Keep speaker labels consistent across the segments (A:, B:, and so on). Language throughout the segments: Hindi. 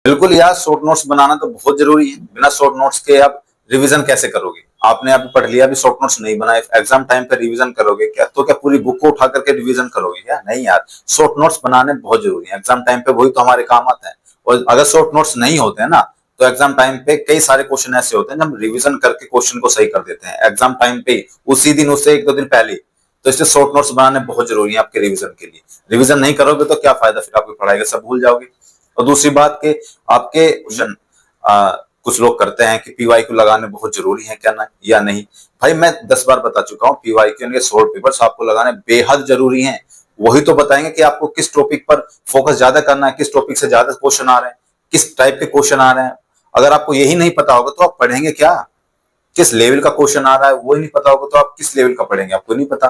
A: बिल्कुल यार, शॉर्ट नोट्स बनाना तो बहुत जरूरी है। बिना शॉर्ट नोट्स के आप रिवीजन कैसे करोगे? आपने अभी पढ़ लिया, अभी शॉर्ट नोट्स नहीं बनाए, एग्जाम टाइम पे रिवीजन करोगे क्या? तो क्या पूरी बुक को उठा करके रिवीजन करोगे क्या? नहीं यार, शॉर्ट नोट्स बनाने बहुत जरूरी है। एग्जाम टाइम पे वही तो हमारे काम आता है। और अगर शॉर्ट नोट्स नहीं होते हैं ना, तो एग्जाम टाइम पे कई सारे क्वेश्चन ऐसे होते हैं जब हम रिवीजन करके क्वेश्चन को सही कर देते हैं एग्जाम टाइम पे, उसी दिन, उससे एक दो दिन पहले। तो इसलिए शॉर्ट नोट्स बनाने बहुत जरूरी है आपके रिवीजन के लिए। रिवीजन नहीं करोगे तो क्या फायदा, फिर आपकी पढ़ाई का सब भूल जाओगे। और दूसरी बात के आपके क्वेश्चन, कुछ लोग करते हैं कि पीवाईक्यू लगाने बहुत जरूरी है क्या ना या नहीं। भाई मैं 10 बार बता चुका हूँ, पीवाईक्यू यानी शॉर्ट पेपर्स आपको लगाने बेहद जरूरी हैं। वही तो बताएंगे कि आपको किस टॉपिक पर फोकस ज्यादा करना है, किस टॉपिक से ज्यादा क्वेश्चन आ रहे हैं, किस टाइप के क्वेश्चन आ रहे हैं। अगर आपको यही नहीं पता होगा तो आप पढ़ेंगे क्या? किस लेवल का क्वेश्चन आ रहा है वो ही नहीं पता होगा तो आप किस लेवल का पढ़ेंगे? आपको नहीं पता।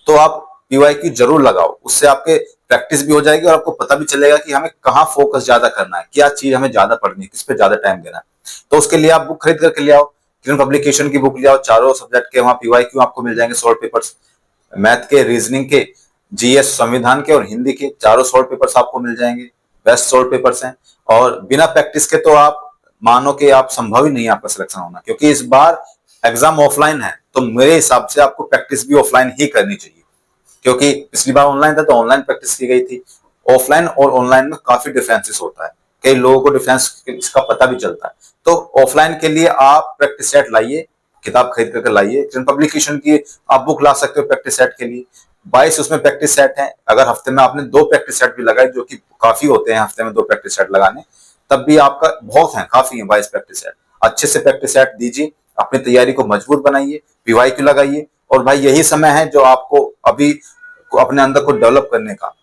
A: तो आप पीवाईक्यू जरूर लगाओ, उससे आपके प्रैक्टिस भी हो जाएगी और आपको पता भी चलेगा कि हमें कहाँ फोकस ज्यादा करना है, क्या चीज हमें ज्यादा पढ़नी है, किस पे ज्यादा टाइम देना है। तो उसके लिए आप बुक खरीद करके ले आओ, किरण पब्लिकेशन की बुक ले आओ, चारों सब्जेक्ट के वहां पीवाईक्यू आपको मिल जाएंगे, शॉर्ट पेपर्स, मैथ के, रीजनिंग के, जीएस, संविधान के और हिंदी के चारों शॉर्ट पेपर्स आपको मिल जाएंगे। बेस्ट शॉर्ट पेपर्स हैं। और बिना प्रैक्टिस के तो आप मानो कि आप संभव ही नहीं है आपका सिलेक्शन होना, क्योंकि इस बार एग्जाम ऑफलाइन है। तो मेरे हिसाब से आपको प्रैक्टिस भी ऑफलाइन ही करनी चाहिए, क्योंकि पिछली बार ऑनलाइन था तो ऑनलाइन प्रैक्टिस की गई थी। ऑफलाइन और ऑनलाइन में काफी डिफरेंसेस होता है, कई लोगों को डिफरेंस इसका पता भी चलता है। तो ऑफलाइन के लिए आप प्रैक्टिस सेट लाइए, किताब खरीद करके लाइए। पब्लिकेशन की आप बुक ला सकते हो प्रैक्टिस सेट के लिए। 22 उसमें प्रैक्टिस सेट है। अगर हफ्ते में आपने 2 प्रैक्टिस सेट भी लगाए, जो कि काफी होते हैं हफ्ते में 2 प्रैक्टिस सेट लगाने, तब भी आपका बहुत है, काफी है 22 प्रैक्टिस सेट। अच्छे से प्रैक्टिस सेट दीजिए, अपनी तैयारी को मजबूत बनाइए, पीवाईक्यू लगाइए। और भाई यही समय है जो आपको अभी अपने अंदर को डेवलप करने का,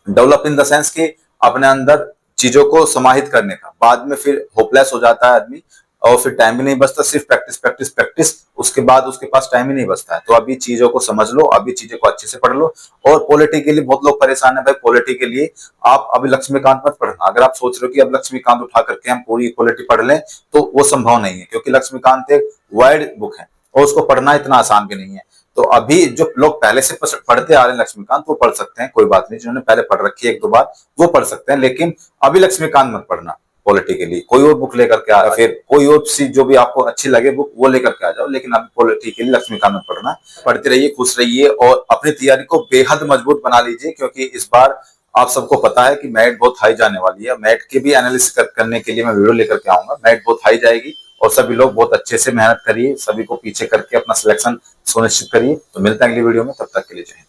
A: डेवलप इन द सेंस कि अपने अंदर चीजों को समाहित करने का। बाद में फिर होपलेस हो जाता है आदमी और फिर टाइम भी नहीं बचता, सिर्फ प्रैक्टिस प्रैक्टिस प्रैक्टिस, उसके बाद उसके पास टाइम ही नहीं बचता है। तो अभी चीजों को समझ लो, अभी चीजों को अच्छे से पढ़ लो। और पॉलिटी के लिए बहुत लोग परेशान है भाई, पॉलिटी के लिए आप अभी लक्ष्मीकांत मत पढ़ना। अगर आप सोच रहे हो कि अब लक्ष्मीकांत उठा करके हम पूरी पॉलिटी पढ़ लें, तो वो संभव नहीं है, क्योंकि लक्ष्मीकांत एक वाइड बुक है और उसको पढ़ना इतना आसान भी नहीं है। तो अभी जो लोग पहले से पढ़ते आ रहे हैं लक्ष्मीकांत, वो पढ़ सकते हैं, कोई बात नहीं। जिन्होंने पहले पढ़ रखी है 1-2 बार, वो पढ़ सकते हैं। लेकिन अभी लक्ष्मीकांत मत पढ़ना, पॉलिटी के लिए कोई और बुक लेकर के आ, फिर कोई और सी जो भी आपको अच्छी लगे बुक, वो लेकर के आ जाओ। लेकिन अभी पॉलिटी के लिए लक्ष्मीकांत मत पढ़ना। पढ़ते रहिए, खुश रहिए और अपनी तैयारी को बेहद मजबूत बना लीजिए, क्योंकि इस बार आप सबको पता है कि मैट बहुत हाई जाने वाली है। मैट के भी एनालिसिस करने के लिए मैं वीडियो लेकर के आऊंगा। मैट बहुत हाई जाएगी और सभी लोग बहुत अच्छे से मेहनत करिए, सभी को पीछे करके अपना सिलेक्शन सुनिश्चित करिए। तो मिलते हैं अगली वीडियो में, तब तक के लिए जय हिंद।